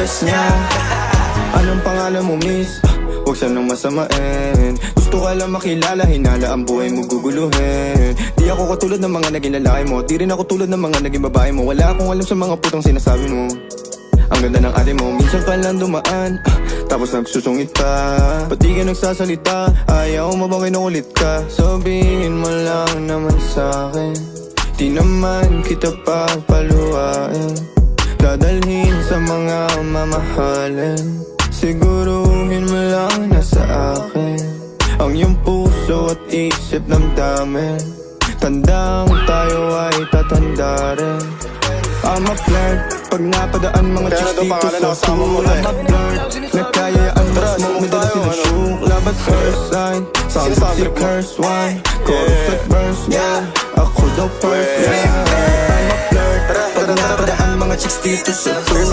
first niya. Anong pangalan mo, miss? Huwag sanang masamain. Gusto ka lang makilala, hinala ang buhay mo guguluhin. Di ako katulad ng mga naging lalaki mo, di rin ako tulad ng mga naging babae mo. Wala akong alam sa mga putang sinasabi mo. Ang ganda ng ate mo, minsan ka lang dumaan, tapos nagsusungit pa. Ba't di ka nagsasalita? Ayaw mo bang kinukulit ka? Sabihin mo lang naman sa'kin, di naman kita papaluhain. Dadalhin sa mga mamahalin. Siguruhin mo lang na sa akin ang iyong puso at isip damdamin. Tandang tayo ay tatanda rin. I'm a flirt, pag napadaan mga chicks dito sa school. I'm a flirt, nagkayaan mas mo, may dala sila shook. Love at first sight, sound si curse one. Chorus at verse, yeah, ako daw first, yeah. I'm a flirt, pag napadaan mga chicks dito sa school.